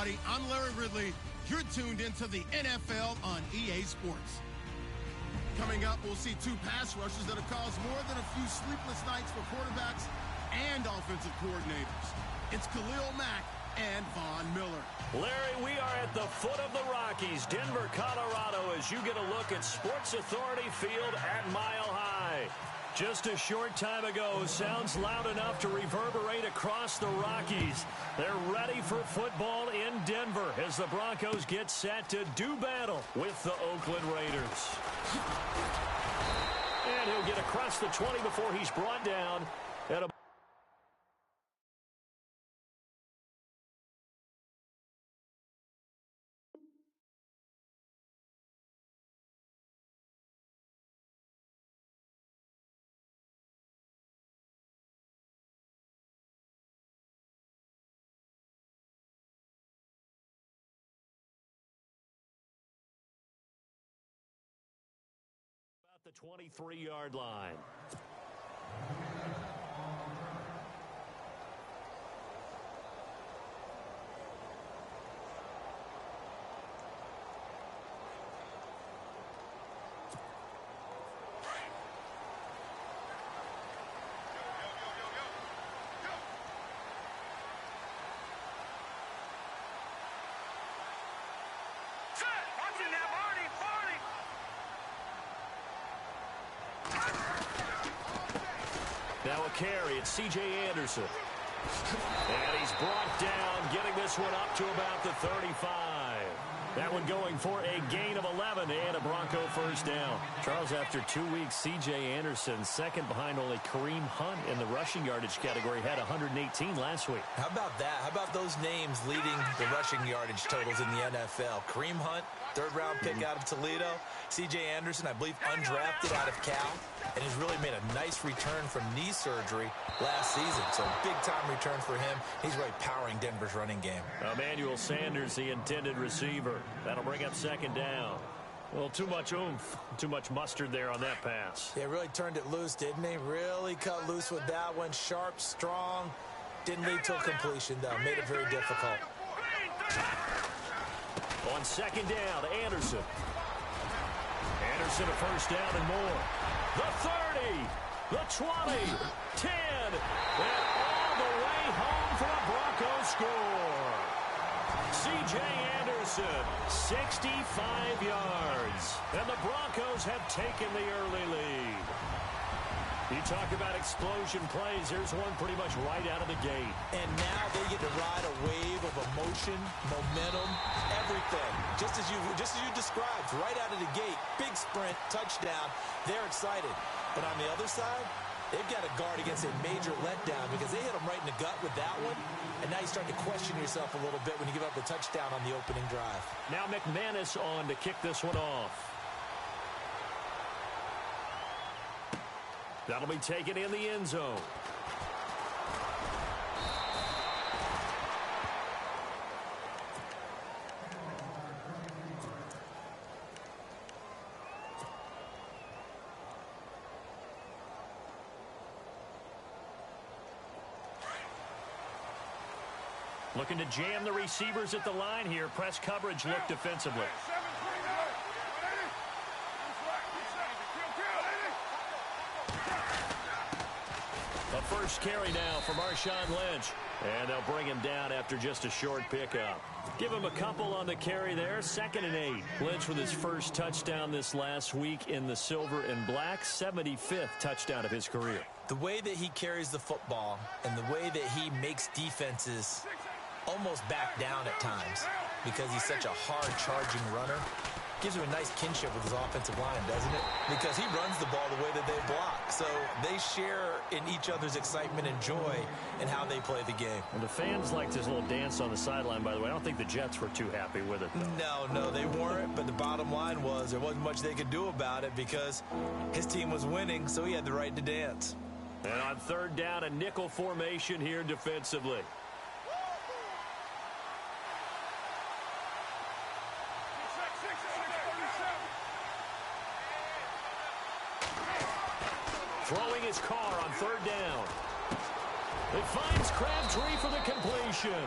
everybody. I'm Larry Ridley. You're tuned into the NFL on EA Sports. Coming up, we'll see two pass rushers that have caused more than a few sleepless nights for quarterbacks and offensive coordinators. It's Khalil Mack and Von Miller. Larry, we are at the foot of the Rockies, Denver, Colorado, as you get a look at Sports Authority Field at Mile High. Just a short time ago, sounds loud enough to reverberate across the Rockies. They're ready for football in Denver as the Broncos get set to do battle with the Oakland Raiders. And he'll get across the 20 before he's brought down at a the 23-yard line. Now a carry, it's C.J. Anderson. And he's brought down, getting this one up to about the 35. That one going for a gain of 11 and a Bronco first down. Charles, after 2 weeks, C.J. Anderson, second behind only Kareem Hunt in the rushing yardage category, had 118 last week. How about that? How about those names leading the rushing yardage totals in the NFL? Kareem Hunt, third-round pick out of Toledo. C.J. Anderson, I believe, undrafted out of Cal, and has really made a nice return from knee surgery last season. So big-time return for him. He's really powering Denver's running game. Emmanuel Sanders, the intended receiver. That'll bring up second down. Well, too much oomph, too much mustard there on that pass. Yeah, really turned it loose, didn't he? Really cut loose with that one. Sharp, strong. Didn't lead to a completion, though. Made it very difficult. On second down, Anderson. Anderson a first down and more. The 30, the 20, 10, and all the way home for a Broncos score. C.J. Anderson, 65 yards, and the Broncos have taken the early lead. You talk about explosion plays. Here's one pretty much right out of the gate. And now they get to ride a wave of emotion, momentum, everything. Just as you described, right out of the gate. Big sprint, touchdown. They're excited. But on the other side, they've got to guard against a major letdown because they hit them right in the gut with that one. And now you start to question yourself a little bit when you give up the touchdown on the opening drive. Now McManus on to kick this one off. That'll be taken in the end zone. Looking to jam the receivers at the line here. Press coverage look defensively. A first carry now for Marshawn Lynch. And they'll bring him down after just a short pickup. Give him a couple on the carry there. 2nd and 8. Lynch with his first touchdown this last week in the silver and black. 75th touchdown of his career. The way that he carries the football and the way that he makes defenses almost back down at times because he's such a hard-charging runner gives him a nice kinship with his offensive line, doesn't it? Because he runs the ball the way that they block. So they share in each other's excitement and joy in how they play the game. And the fans liked his little dance on the sideline, by the way. I don't think the Jets were too happy with it, though. No, they weren't. But the bottom line was there wasn't much they could do about it because his team was winning, so he had the right to dance. And on third down, a nickel formation here defensively. Throwing his car on third down. It finds Crabtree for the completion.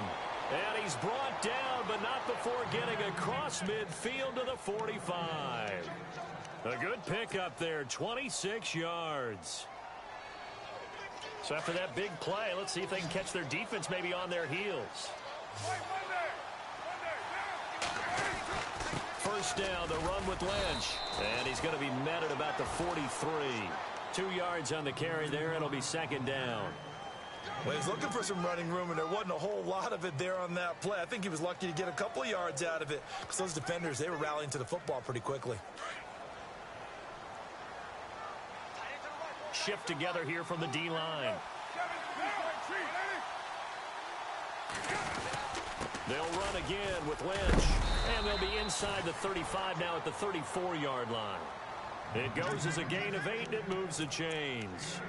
And he's brought down, but not before getting across midfield to the 45. A good pickup there, 26 yards. So after that big play, let's see if they can catch their defense maybe on their heels. First down, the run with Lynch. And he's going to be met at about the 43. 2 yards on the carry there. It'll be second down. Well, he's looking for some running room, and there wasn't a whole lot of it there on that play. I think he was lucky to get a couple of yards out of it because those defenders, they were rallying to the football pretty quickly. Shift together here from the D-line. They'll run again with Lynch. And they'll be inside the 35 now at the 34-yard line. It goes as a gain of 8, and it moves the chains.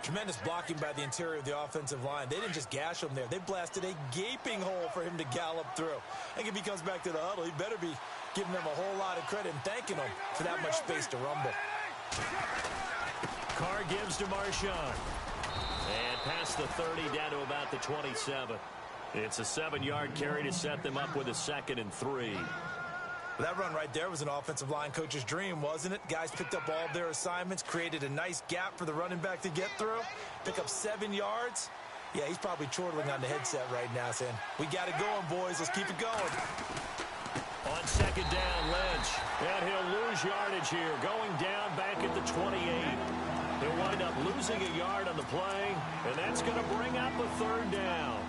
Tremendous blocking by the interior of the offensive line. They didn't just gash him there. They blasted a gaping hole for him to gallop through. I think if he comes back to the huddle, he better be giving them a whole lot of credit and thanking them for that much space to rumble. Carr gives to Marshawn. And past the 30 down to about the 27. It's a 7-yard carry to set them up with a 2nd and 3. That run right there was an offensive line coach's dream, wasn't it? Guys picked up all of their assignments, created a nice gap for the running back to get through, pick up 7 yards. Yeah, he's probably chortling on the headset right now saying, we got it going, boys. Let's keep it going. On second down, Lynch. And he'll lose yardage here, going down back at the 28. He'll wind up losing a yard on the play, and that's going to bring up a 3rd down.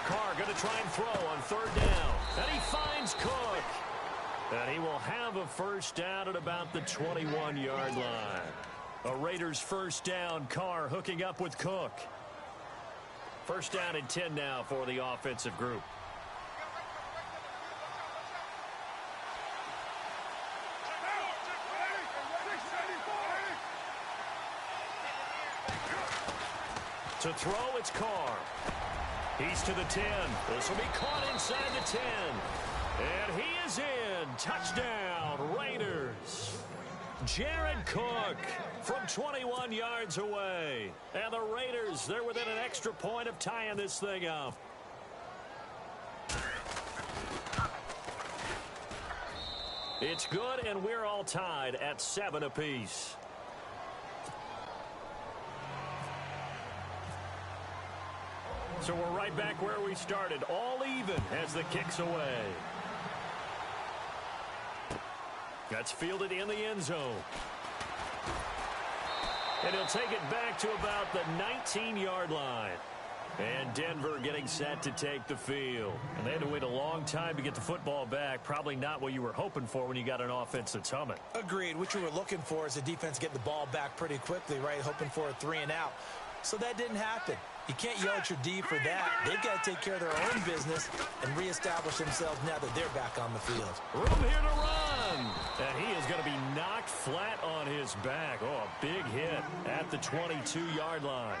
Carr going to try and throw on 3rd down. And he finds Cook. And he will have a first down at about the 21-yard line. A Raiders first down. Carr hooking up with Cook. First down and 10 now for the offensive group. To throw, it's Carr. He's to the 10. This will be caught inside the 10. And he is in. Touchdown, Raiders. Jared Cook from 21 yards away. And the Raiders, they're within an extra point of tying this thing up. It's good, and we're all tied at 7 apiece. So we're right back where we started, all even as the kick's away. That's fielded in the end zone. And he'll take it back to about the 19-yard line. And Denver getting set to take the field. And they had to wait a long time to get the football back. Probably not what you were hoping for when you got an offense that's humming. Agreed. What you were looking for is the defense getting the ball back pretty quickly, right? Hoping for a 3 and out. So that didn't happen. You can't yell at your D for that. They've got to take care of their own business and reestablish themselves now that they're back on the field. Room here to run. And he is going to be knocked flat on his back. Oh, a big hit at the 22-yard line.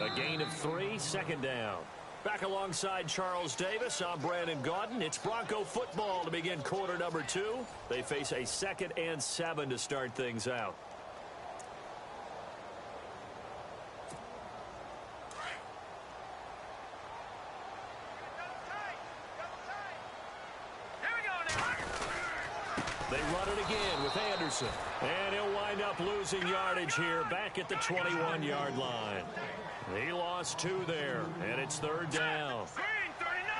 A gain of 3, 2nd down. Back alongside Charles Davis, I'm Brandon Gaudin. It's Bronco football to begin quarter number 2. They face a 2nd and 7 to start things out. They run it again with Anderson. And he'll wind up losing yardage here back at the 21-yard line. He lost 2 there, and it's 3rd down.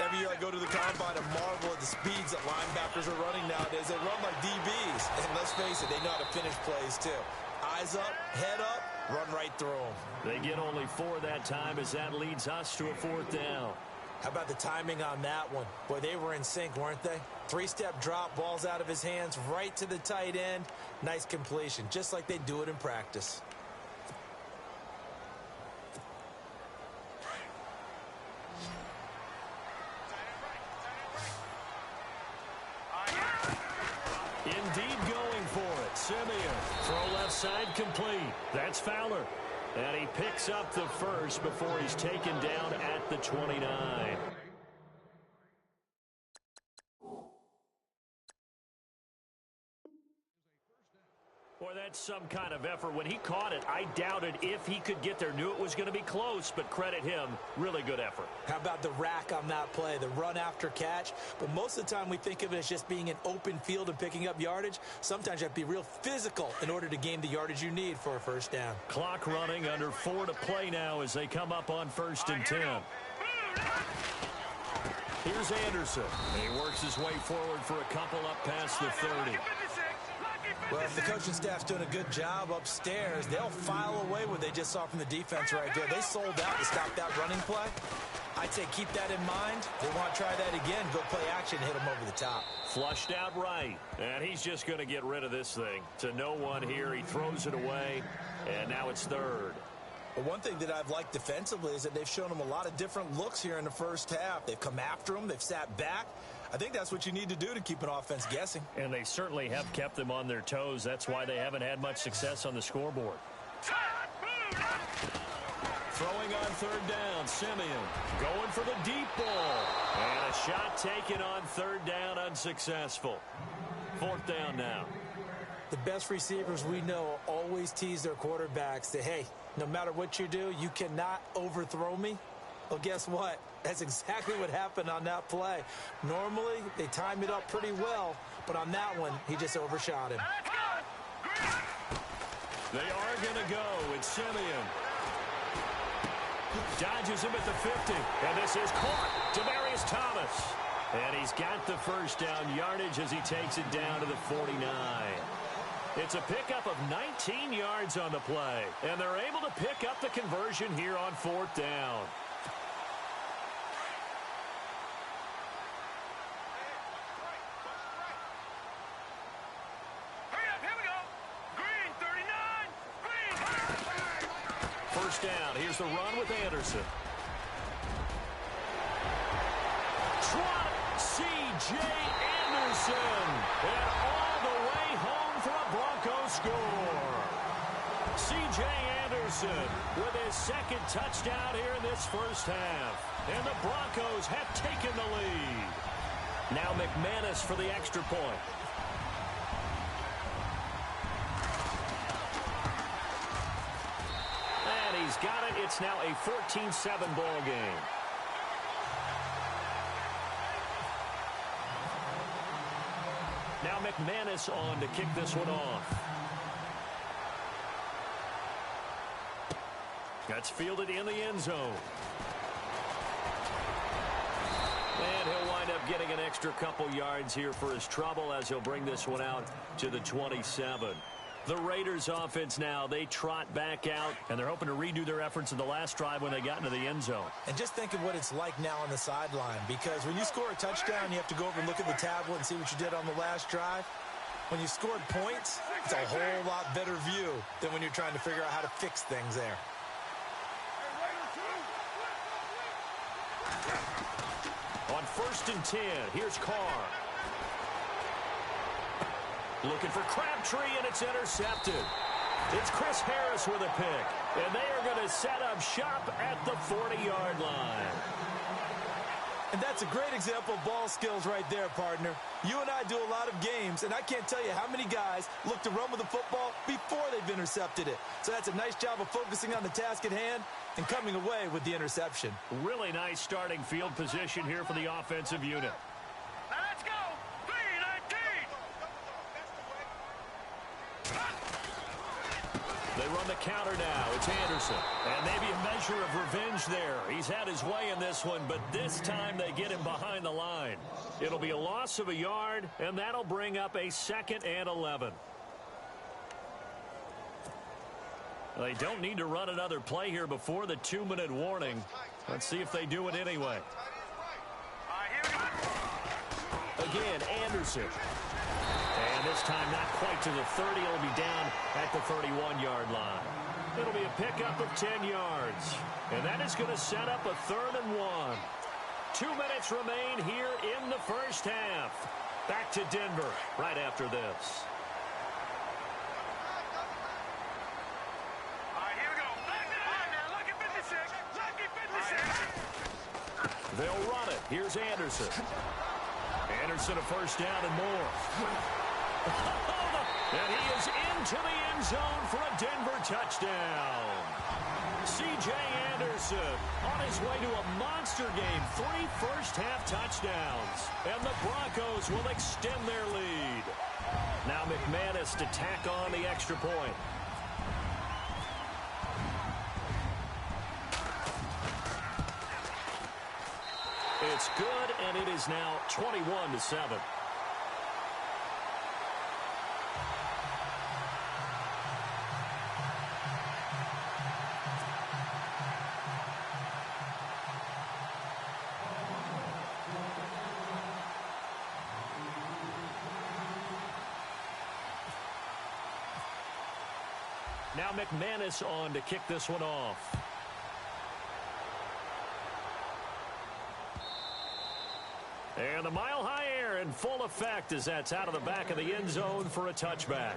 Every year I go to the combine and marvel at the speeds that linebackers are running nowadays. They run like DBs. And let's face it, they know how to finish plays too. Eyes up, head up, run right through them. They get only 4 that time as that leads us to a 4th down. How about the timing on that one? Boy, they were in sync, weren't they? 3-step drop, balls out of his hands, right to the tight end. Nice completion, just like they do it in practice. Indeed going for it. Simeon, throw left side complete. That's Fowler. And he picks up the first before he's taken down at the 29. Boy, that's some kind of effort. When he caught it, I doubted if he could get there. Knew it was going to be close, but credit him. Really good effort. How about the rack on that play, the run after catch? But most of the time we think of it as just being an open field and picking up yardage. Sometimes you have to be real physical in order to gain the yardage you need for a first down. Clock running, under 4 to play now as they come up on 1st and 10. Here's Anderson. He works his way forward for a couple up past the 30. Well, if the coaching staff's doing a good job upstairs, they'll file away what they just saw from the defense right there. They sold out to stop that running play. I'd say keep that in mind. They want to try that again. Go play action, hit them over the top. Flushed out right. And he's just going to get rid of this thing. To no one here. He throws it away. And now it's 3rd. But one thing that I've liked defensively is that they've shown them a lot of different looks here in the first half. They've come after them. They've sat back. I think that's what you need to do to keep an offense guessing. And they certainly have kept them on their toes. That's why they haven't had much success on the scoreboard. Throwing on 3rd down, Simeon going for the deep ball. And a shot taken on 3rd down, unsuccessful. 4th down now. The best receivers we know always tease their quarterbacks that, hey, no matter what you do, you cannot overthrow me. Well, guess what? That's exactly what happened on that play. Normally, they time it up pretty well, but on that one, he just overshot him. They are going to go. It's Simeon. Dodges him at the 50. And this is caught. Demaryius Thomas. And he's got the first down yardage as he takes it down to the 49. It's a pickup of 19 yards on the play. And they're able to pick up the conversion here on 4th down. First down. Here's the run with Anderson. C.J. Anderson. And all the way home for a Broncos score. C.J. Anderson with his 2nd touchdown here in this first half. And the Broncos have taken the lead. Now McManus for the extra point. He's got it. It's now a 14-7 ball game. Now McManus on to kick this one off. That's fielded in the end zone. And he'll wind up getting an extra couple yards here for his trouble as he'll bring this one out to the 27. The Raiders offense now, they trot back out, and they're hoping to redo their efforts in the last drive when they got into the end zone. And just think of what it's like now on the sideline, because when you score a touchdown, you have to go over and look at the tablet and see what you did on the last drive. When you scored points, it's a whole lot better view than when you're trying to figure out how to fix things there. On 1st and 10, here's Carr. Looking for Crabtree, and it's intercepted. It's Chris Harris with a pick, and they are going to set up shop at the 40-yard line. And that's a great example of ball skills right there, partner. You and I do a lot of games, and I can't tell you how many guys look to run with the football before they've intercepted it. So that's a nice job of focusing on the task at hand and coming away with the interception. Really nice starting field position here for the offensive unit. Let's go! 3-19! They run the counter now. It's Anderson. And maybe a measure of revenge there. He's had his way in this one, but this time they get him behind the line. It'll be a loss of a yard, and that'll bring up a 2nd and 11. They don't need to run another play here before the 2-minute warning. Let's see if they do it anyway. Again, Anderson. And this time not quite to the 30. It'll be down at the 31-yard line. It'll be a pickup of 10 yards. And that is going to set up a 3rd and 1. 2 minutes remain here in the first half. Back to Denver right after this. They'll run it. Here's Anderson. Anderson a first down and more. And he is into the end zone for a Denver touchdown. C.J. Anderson on his way to a monster game. 3 first-half touchdowns. And the Broncos will extend their lead. Now McManus to tack on the extra point. It's good, and it is now 21-7. Now McManus on to kick this one off. And the mile-high air in full effect as that's out of the back of the end zone for a touchback.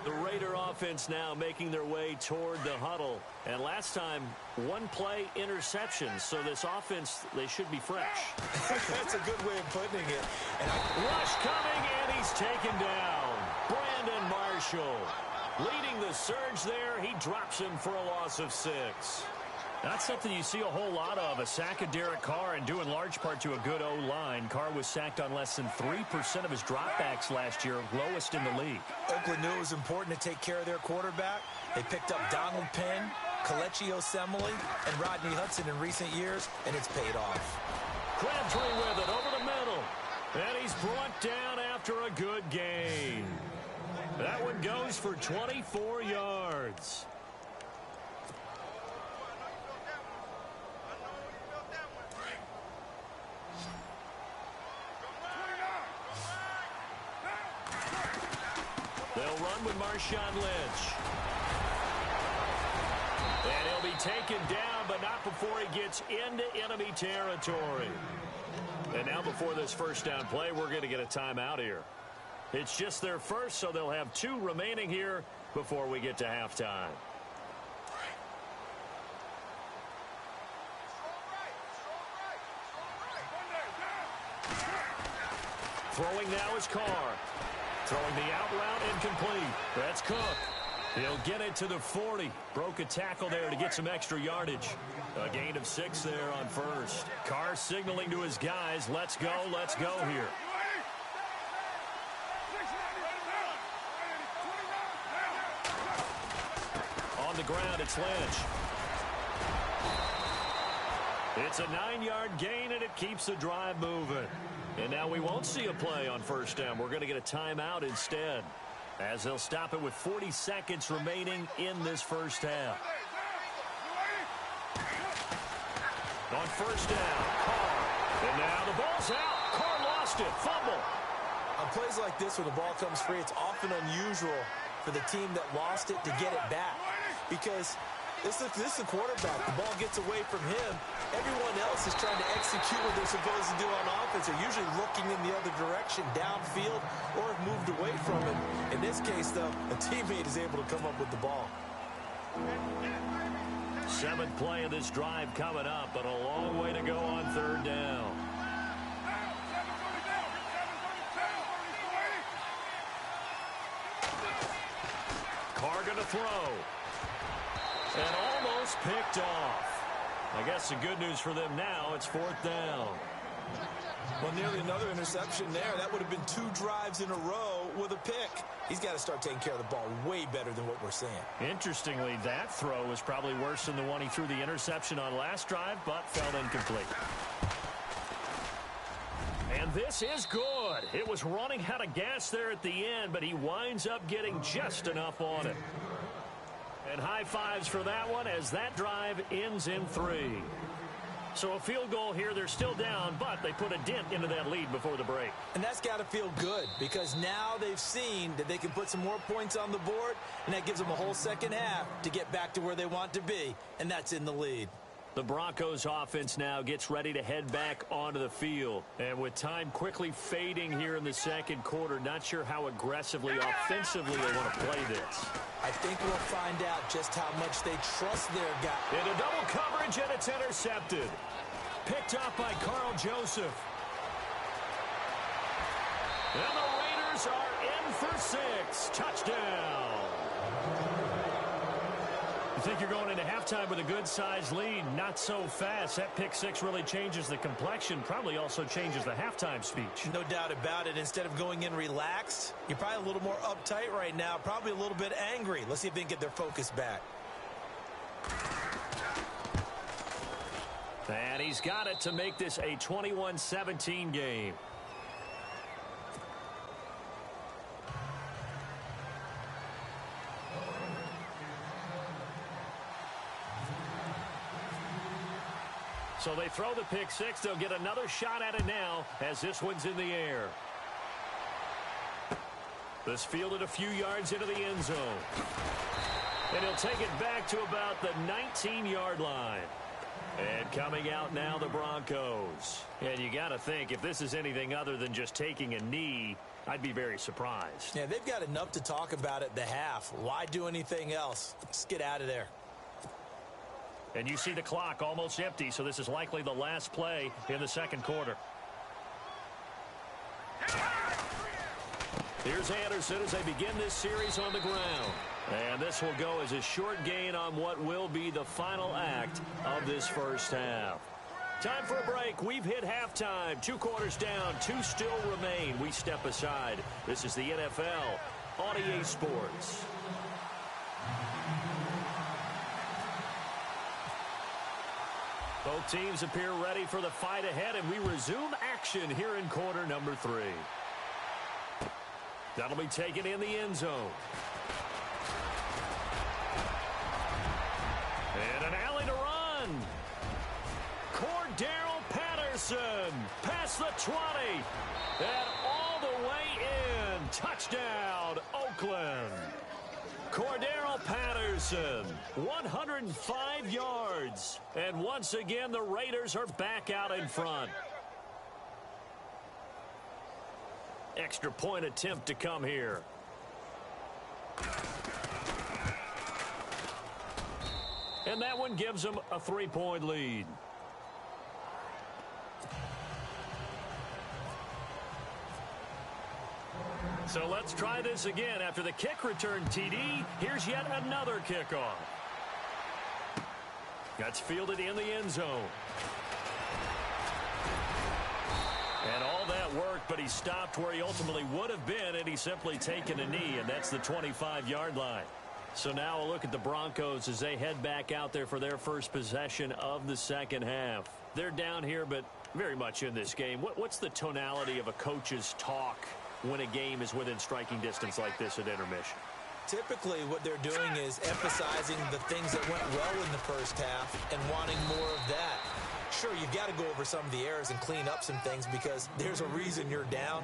The Raider offense now making their way toward the huddle. And last time, 1-play interception. So this offense, they should be fresh. That's a good way of putting it. Rush coming, and he's taken down. Brandon Marshall leading the surge there. He drops him for a loss of 6. That's something you see a whole lot of, a sack of Derek Carr, and due in large part to a good O-line. Carr was sacked on less than 3% of his dropbacks last year, lowest in the league. Oakland knew it was important to take care of their quarterback. They picked up Donald Penn, Kelechi Osemele, and Rodney Hudson in recent years, and it's paid off. Crabtree with it over the middle, and he's brought down after a good gain. That one goes for 24 yards. They'll run with Marshawn Lynch. And he'll be taken down, but not before he gets into enemy territory. And now before this first down play, we're going to get a timeout here. It's just their first, so they'll have 2 remaining here before we get to halftime. Throwing now is Carr. Throwing the out route incomplete. That's Cook. He'll get it to the 40. Broke a tackle there to get some extra yardage. A gain of 6 there on first. Carr signaling to his guys, let's go here. On the ground, it's Lynch. It's a 9-yard gain, and it keeps the drive moving. And now we won't see a play on first down. We're going to get a timeout instead, as they'll stop it with 40 seconds remaining in this first half. On first down, Carr. And now the ball's out. Carr lost it. Fumble. On plays like this where the ball comes free, it's often unusual for the team that lost it to get it back. Because this is the quarterback. The ball gets away from him. Everyone else is trying to execute what they're supposed to do on offense. They're usually looking in the other direction, downfield, or have moved away from it. In this case, though, a teammate is able to come up with the ball. 7th play of this drive coming up, but a long way to go on third down. Carr going to throw. And almost picked off. I guess the good news for them now, it's 4th down. Well, nearly another interception there. That would have been 2 drives in a row with a pick. He's got to start taking care of the ball way better than what we're seeing. Interestingly, that throw was probably worse than the one he threw the interception on last drive, but fell incomplete. And this is good. It was running out of gas there at the end, but he winds up getting just enough on it. And high fives for that one as that drive ends in 3. So a field goal here. They're still down, but they put a dent into that lead before the break. And that's got to feel good because now they've seen that they can put some more points on the board, and that gives them a whole second half to get back to where they want to be, and that's in the lead. The Broncos offense now gets ready to head back onto the field. And with time quickly fading here in the second quarter, not sure how aggressively, offensively they want to play this. I think we'll find out just how much they trust their guy. Into double coverage, and it's intercepted. Picked up by Carl Joseph. And the Steelers are in for 6. Touchdown. You think you're going into halftime with a good-sized lead? Not so fast. That pick 6 really changes the complexion, probably also changes the halftime speech. No doubt about it. Instead of going in relaxed, you're probably a little more uptight right now, probably a little bit angry. Let's see if they can get their focus back. And he's got it to make this a 21-17 game. So they throw the pick 6. They'll get another shot at it now as this one's in the air. This fielded a few yards into the end zone. And he'll take it back to about the 19-yard line. And coming out now, the Broncos. And you got to think, if this is anything other than just taking a knee, I'd be very surprised. Yeah, they've got enough to talk about at the half. Why do anything else? Just get out of there. And you see the clock almost empty, so this is likely the last play in the second quarter. Here's Anderson as they begin this series on the ground. And this will go as a short gain on what will be the final act of this first half. Time for a break. We've hit halftime. 2 quarters down, 2 still remain. We step aside. This is the NFL on EA Sports. Both teams appear ready for the fight ahead, and we resume action here in quarter number 3. That'll be taken in the end zone. And an alley to run. Cordero Patterson past the 20. And all the way in. Touchdown, Oakland. Cordero Patterson, 105 yards. And once again, the Raiders are back out in front. Extra point attempt to come here. And that one gives them a 3-point lead. So let's try this again. After the kick return TD, here's yet another kickoff. That's fielded in the end zone. And all that worked, but he stopped where he ultimately would have been, and he's simply taken a knee, and that's the 25-yard line. So now a look at the Broncos as they head back out there for their first possession of the second half. They're down here, but very much in this game. What's the tonality of a coach's talk when a game is within striking distance like this at intermission? Typically, what they're doing is emphasizing the things that went well in the first half and wanting more of that. Sure, you've got to go over some of the errors and clean up some things because there's a reason you're down.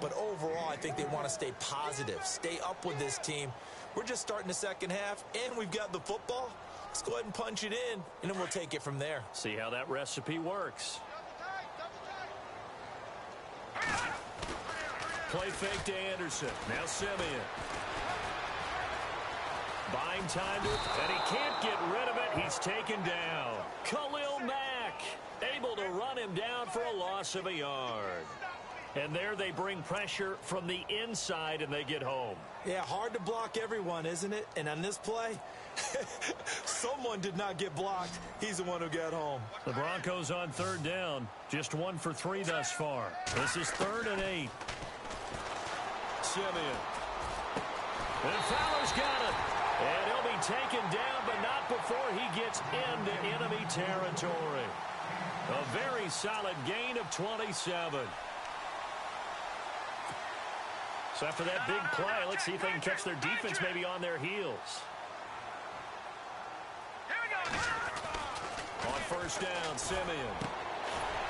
But overall, I think they want to stay positive, stay up with this team. We're just starting the second half, and we've got the football. Let's go ahead and punch it in, and then we'll take it from there. See how that recipe works. Play fake to Anderson. Now Simeon. Buying time to it, and he can't get rid of it. He's taken down. Khalil Mack able to run him down for a loss of a yard. And there they bring pressure from the inside, and they get home. Yeah, hard to block everyone, isn't it? And on this play, someone did not get blocked. He's the one who got home. The Broncos on third down. Just 1 for 3 thus far. This is 3rd and 8. Simeon. And Fowler's got it. And he'll be taken down, but not before he gets into enemy territory. A very solid gain of 27. So after that big play, let's see if they can catch their defense maybe on their heels. On first down, Simeon.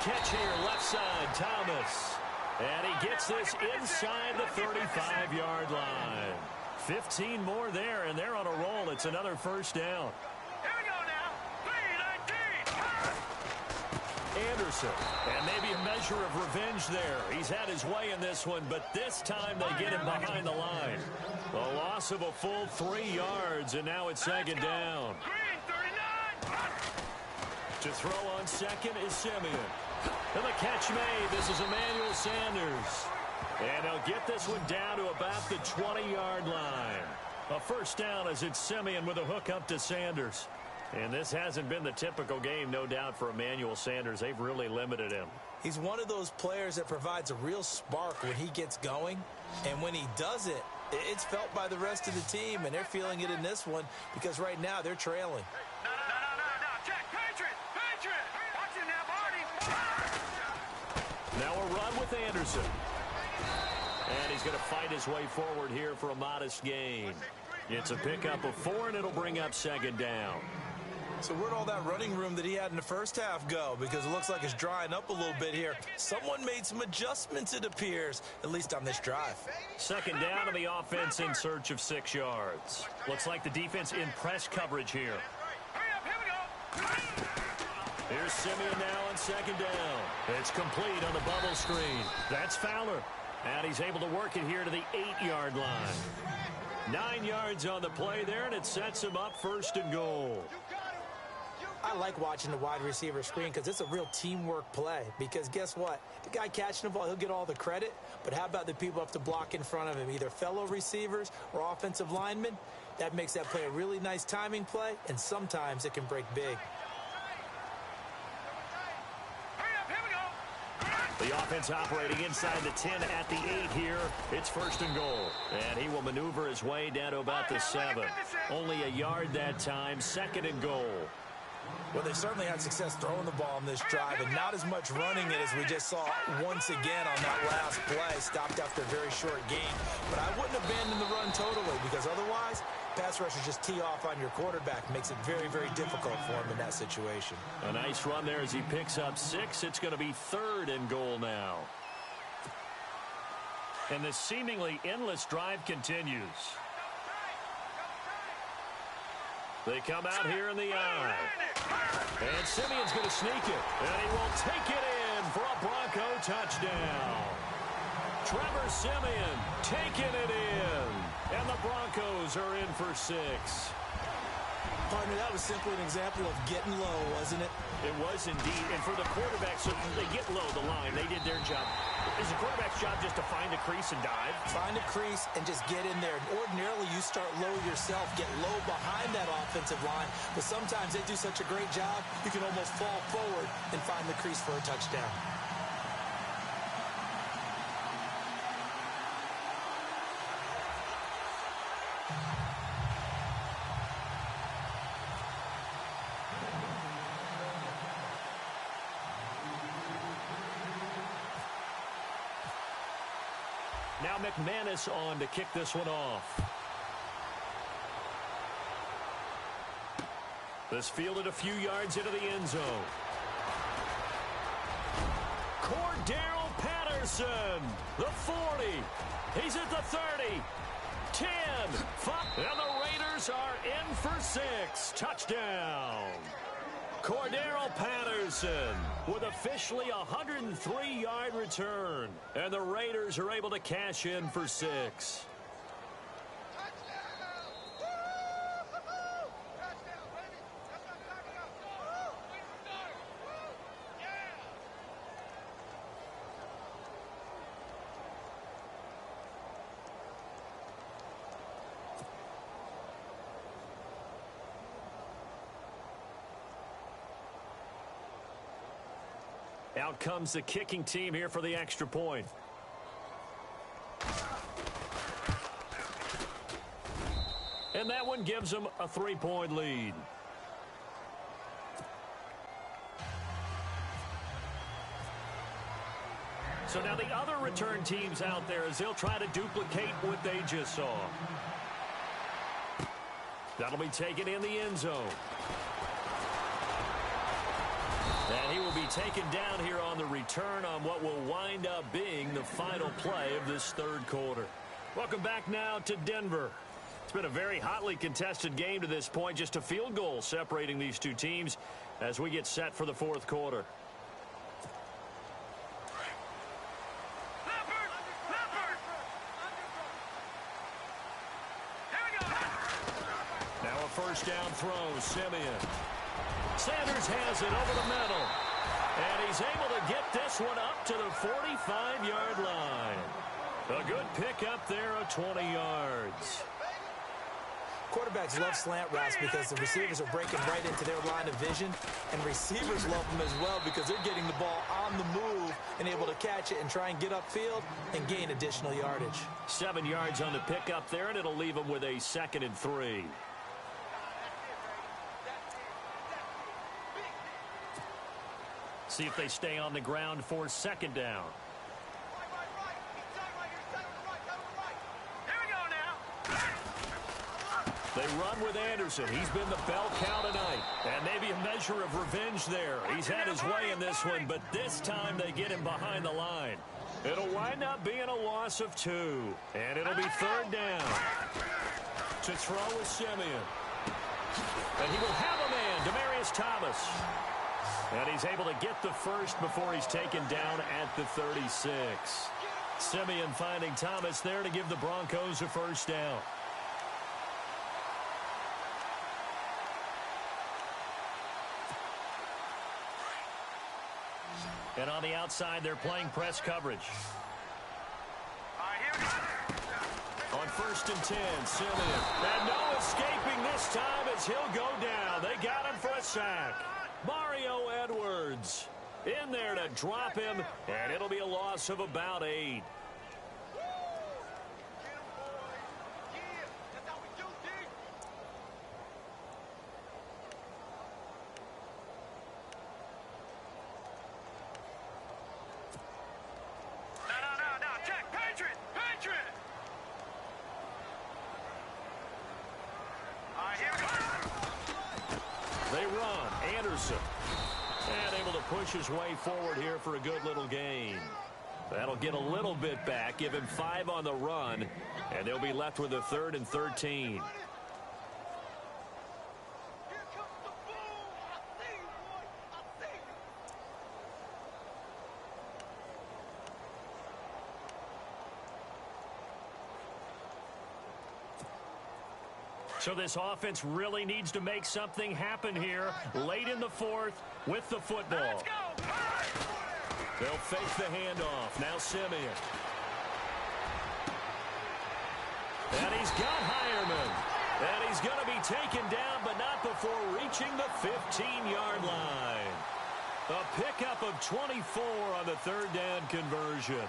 Catch here, left side, Thomas. And he gets this inside the 35-yard line. 15 more there, and they're on a roll. It's another first down. Here we go now. 3-19. Anderson. And maybe a measure of revenge there. He's had his way in this one, but this time they get him behind the line. A loss of a full 3 yards, and now it's second down. Green, 39. To throw on second is Simeon. And the catch made. This is Emmanuel Sanders. And they'll get this one down to about the 20-yard line. A first down as it's Simeon with a hook up to Sanders. And this hasn't been the typical game, no doubt, for Emmanuel Sanders. They've really limited him. He's one of those players that provides a real spark when he gets going. And when he does it, it's felt by the rest of the team, and they're feeling it in this one because right now they're trailing. No. Check. Patriot. Watching that, Marty. Now a run with Anderson. And he's going to fight his way forward here for a modest gain. It's a pickup of 4, and it'll bring up second down. So where'd all that running room that he had in the first half go? Because it looks like it's drying up a little bit here. Someone made some adjustments, it appears, at least on this drive. Second down to the offense in search of 6 yards. Looks like the defense in press coverage here. Hurry up, here we go. Here's Simeon now on second down. It's complete on the bubble screen. That's Fowler. And he's able to work it here to the 8-yard line. 9 yards on the play there, and it sets him up first and goal. I like watching the wide receiver screen because it's a real teamwork play. Because guess what? The guy catching the ball, he'll get all the credit. But how about the people have to block in front of him, either fellow receivers or offensive linemen? That makes that play a really nice timing play, and sometimes it can break big. The offense operating inside the 10 at the 8 here. It's first and goal. And he will maneuver his way down to about the 7. Only a yard that time. Second and goal. Well, they certainly had success throwing the ball on this drive and not as much running it as we just saw once again on that last play. Stopped after a very short gain. But I wouldn't abandon the run totally because otherwise, pass rushers just tee off on your quarterback. Makes it very, very difficult for him in that situation. A nice run there as he picks up 6. It's going to be third and goal now. And this seemingly endless drive continues. They come out here in the eye. And Simeon's going to sneak it. And he will take it in for a Bronco touchdown. Trevor Simeon taking it in. And the Broncos are in for 6. Partner, that was simply an example of getting low, wasn't it? It was indeed. And for the quarterback, so they get low the line. They did their job. Is the quarterback's job just to find a crease and dive? Find a crease and just get in there. Ordinarily, you start low yourself, get low behind that offensive line. But sometimes they do such a great job, you can almost fall forward and find the crease for a touchdown. Now McManus on to kick this one off. This fielded a few yards into the end zone. Cordero Patterson, the 40. He's at the 30. 10. 5. And the Raiders are in for 6. Touchdown. Cordero Patterson with officially a 103-yard return. And the Raiders are able to cash in for 6. Out comes the kicking team here for the extra point. And that one gives them a 3-point lead. So now the other return teams out there as they'll try to duplicate what they just saw. That'll be taken in the end zone. And he will be taken down here on the return on what will wind up being the final play of this third quarter. Welcome back now to Denver. It's been a very hotly contested game to this point. Just a field goal separating these two teams as we get set for the fourth quarter. Now a first down throw, Simeon. Sanders has it over the middle. And he's able to get this one up to the 45-yard line. pick up there of 20 yards. Quarterbacks love slant routes because the receivers are breaking right into their line of vision, and receivers love them as well because they're getting the ball on the move and able to catch it and try and get upfield and gain additional yardage. 7 yards on the pickup there, and it'll leave them with a 2nd and 3. See if they stay on the ground for 2nd down. They run with Anderson. He's been the bell cow tonight. And maybe a measure of revenge there. He's had his way in this one, but this time they get him behind the line. It'll wind up being a loss of 2. And it'll be 3rd down. To throw with Simeon. And he will have a man, Demaryius Thomas. And he's able to get the first before he's taken down at the 36. Simeon finding Thomas there to give the Broncos a 1st down. And on the outside, they're playing press coverage. On 1st and 10, Simeon. And no escaping this time as he'll go down. They got him for a sack. Mario Edwards in there to drop him, and it'll be a loss of about 8. They run. Anderson. And able to push his way forward here for a good little gain. That'll get a little bit back. Give him 5 on the run. And they'll be left with a 3rd and 13. So this offense really needs to make something happen here late in the 4th with the football. They'll fake the handoff. Now Simeon. And he's got Hireman. And he's going to be taken down, but not before reaching the 15-yard line. A pickup of 24 on the 3rd down conversion.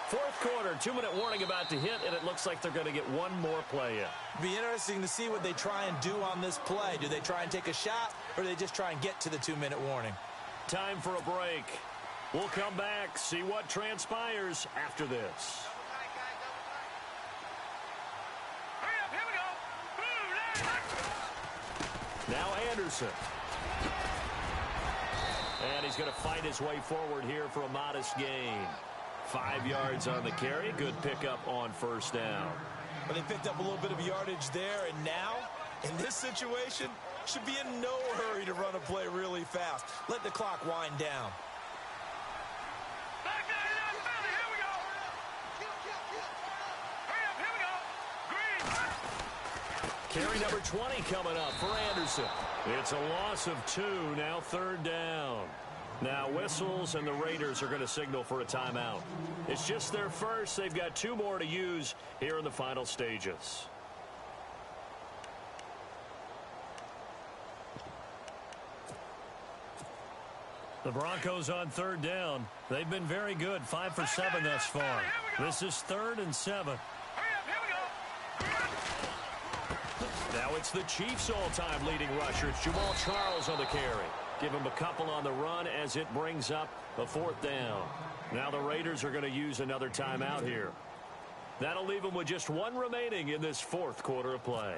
4th quarter, 2-minute warning about to hit, and it looks like they're going to get one more play in. Be interesting to see what they try and do on this play. Do they try and take a shot, or do they just try and get to the 2-minute warning? Time for a break. We'll come back, see what transpires after this. Now Anderson. And he's going to fight his way forward here for a modest gain. 5 yards on the carry. Good pickup on 1st down. But they picked up a little bit of yardage there, and now, in this situation, should be in no hurry to run a play really fast. Let the clock wind down. Carry number 20 coming up for Anderson. It's a loss of 2, now 3rd down. Now whistles, and the Raiders are going to signal for a timeout. It's just their first. They've got 2 more to use here in the final stages. The Broncos on 3rd down. They've been very good, 5 for 7 thus far. This is 3rd and 7. Now it's the Chiefs' all-time leading rusher. It's Jamal Charles on the carry. Give him a couple on the run as it brings up a 4th down. Now the Raiders are going to use another timeout here. That'll leave them with just 1 remaining in this 4th quarter of play.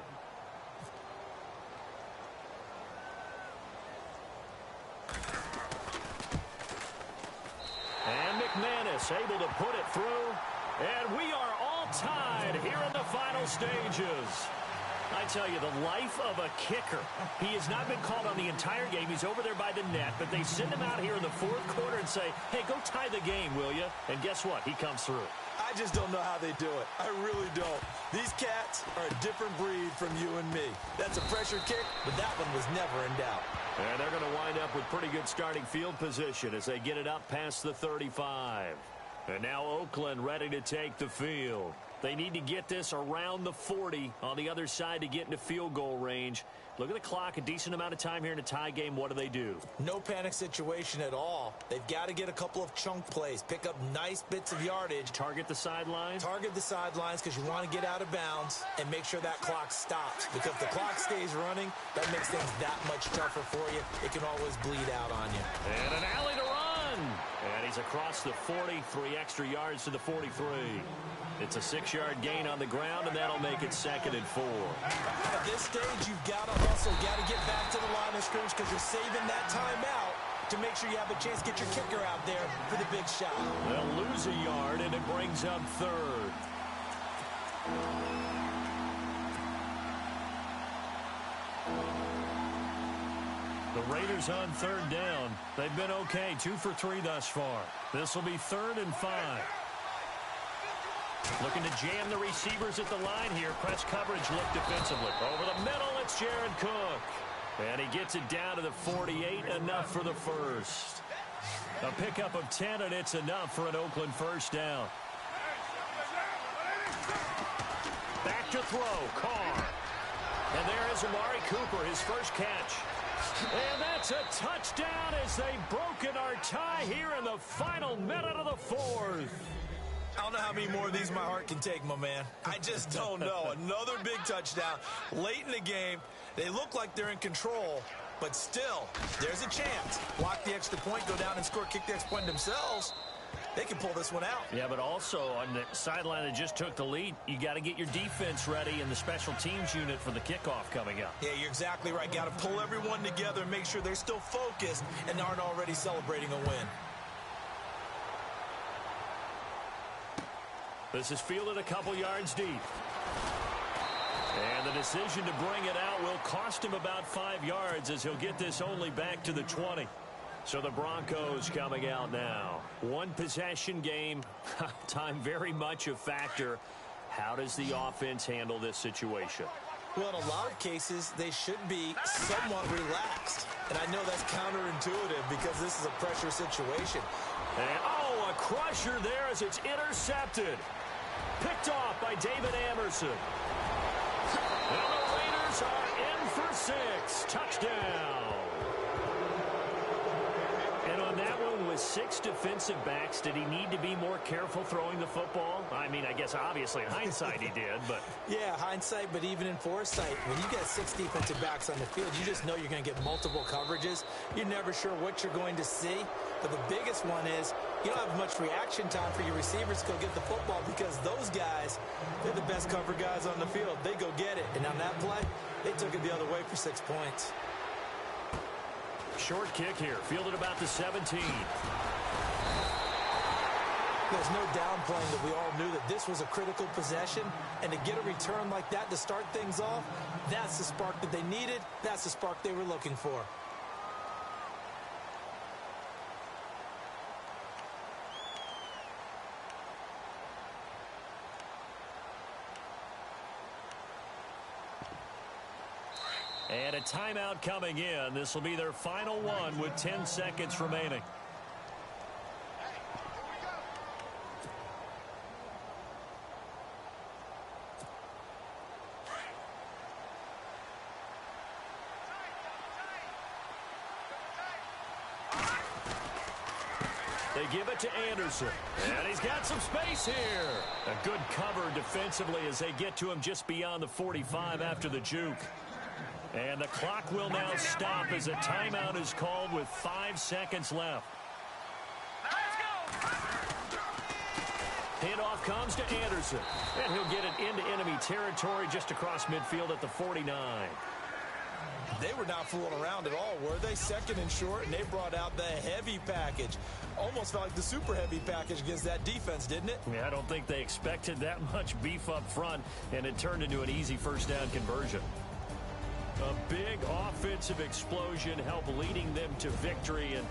And McManus able to put it through. And we are all tied here in the final stages. I tell you, the life of a kicker. He has not been called on the entire game. He's over there by the net, but they send him out here in the 4th quarter and say, hey, go tie the game, will you? And guess what? He comes through. I just don't know how they do it. I really don't. These cats are a different breed from you and me. That's a pressure kick, but that one was never in doubt. And they're going to wind up with pretty good starting field position as they get it up past the 35. And now Oakland ready to take the field. They need to get this around the 40 on the other side to get into field goal range. Look at the clock, a decent amount of time here in a tie game. What do? No panic situation at all. They've got to get a couple of chunk plays, pick up nice bits of yardage. Target the sidelines? Target the sidelines because you want to get out of bounds and make sure that clock stops. Because if the clock stays running, that makes things that much tougher for you. It can always bleed out on you. And an alley to run. And he's across the 40, 3 extra yards to the 43. It's a 6-yard gain on the ground, and that'll make it 2nd and 4. At this stage, you've got to hustle, got to get back to the line of scrimmage because you're saving that timeout to make sure you have a chance to get your kicker out there for the big shot. They'll lose a yard, and it brings up 3rd. The Raiders on 3rd down. They've been okay, 2 for 3 thus far. This will be 3rd and 5. Looking to jam the receivers at the line here. Press coverage look defensively. Over the middle, it's Jared Cook. And he gets it down to the 48, enough for the first. A pickup of 10, and it's enough for an Oakland first down. Back to throw, Carr. And there is Amari Cooper, his first catch. And that's a touchdown as they've broken our tie here in the final minute of the 4th. I don't know how many more of these my heart can take, my man. I just don't know. Another big touchdown late in the game. They look like they're in control, but still, there's a chance. Block the extra point, go down and score, kick the extra point themselves. They can pull this one out. Yeah, but also on the sideline that just took the lead, you got to get your defense ready in the special teams unit for the kickoff coming up. Yeah, you're exactly right. Got to pull everyone together and make sure they're still focused and aren't already celebrating a win. This is fielded a couple yards deep. And the decision to bring it out will cost him about 5 yards as he'll get this only back to the 20. So the Broncos coming out now. One possession game. Time very much a factor. How does the offense handle this situation? Well, in a lot of cases, they should be somewhat relaxed. And I know that's counterintuitive because this is a pressure situation. And, oh, a crusher there as it's intercepted. Picked off by David Amerson. And the Raiders are in for 6. Touchdown. And on that one with 6 defensive backs, did he need to be more careful throwing the football? I mean, I guess obviously in hindsight he did, but... Yeah, hindsight, but even in foresight, when you got 6 defensive backs on the field, you just know you're going to get multiple coverages. You're never sure what you're going to see. But the biggest one is you don't have much reaction time for your receivers to go get the football because those guys, they're the best cover guys on the field. They go get it. And on that play, they took it the other way for 6 points. Short kick here, fielded about the 17. There's no downplaying that we all knew that this was a critical possession, and to get a return like that to start things off, that's the spark that they needed. That's the spark they were looking for. And a timeout coming in. This will be their final one with 10 seconds remaining. They give it to Anderson. And he's got some space here. A good cover defensively as they get to him just beyond the 45 after the juke. And the clock will now stop as a timeout is called with 5 seconds left. Handoff comes to Anderson. And he'll get it into enemy territory just across midfield at the 49. They were not fooling around at all, were they? 2nd and short, and they brought out the heavy package. Almost felt like the super heavy package against that defense, didn't it? Yeah, I don't think they expected that much beef up front, and it turned into an easy first down conversion. A big offensive explosion helped leading them to victory, and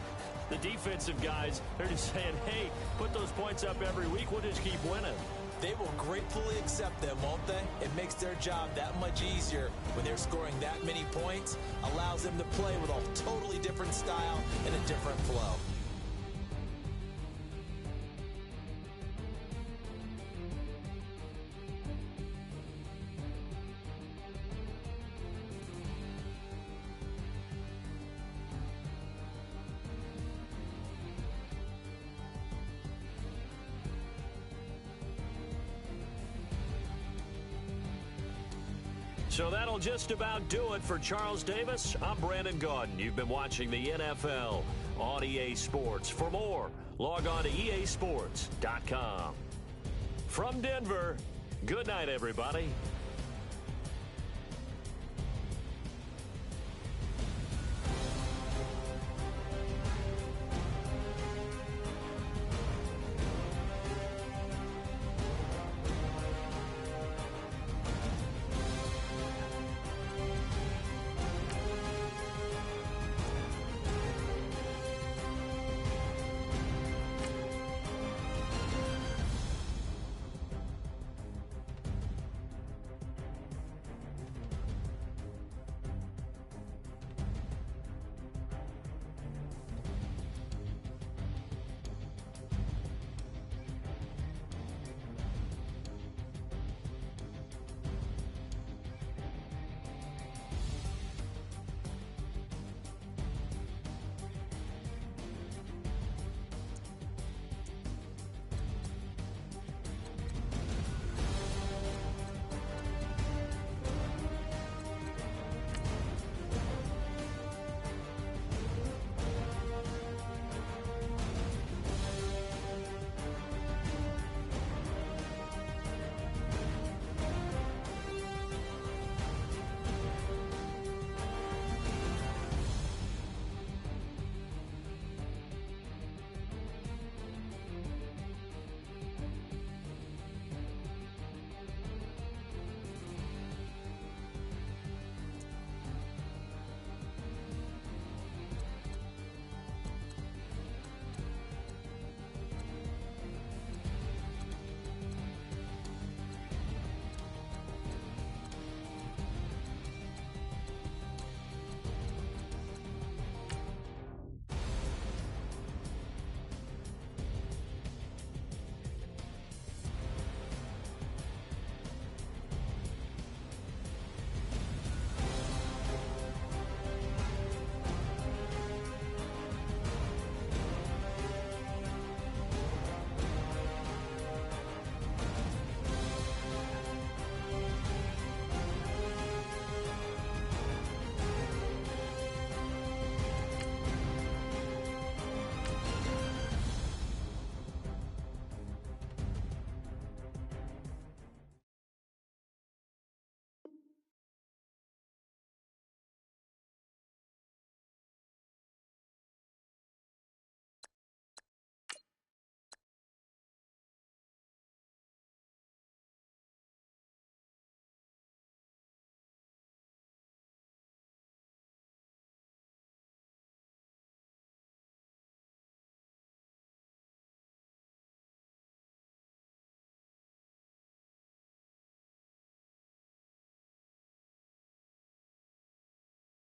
the defensive guys, they're just saying, hey, put those points up every week, we'll just keep winning. They will gratefully accept them, won't they? It makes their job that much easier when they're scoring that many points, allows them to play with a totally different style and a different flow. So that'll just about do it for Charles Davis. I'm Brandon Gaudin. You've been watching the NFL on EA Sports. For more, log on to easports.com. From Denver, good night, everybody.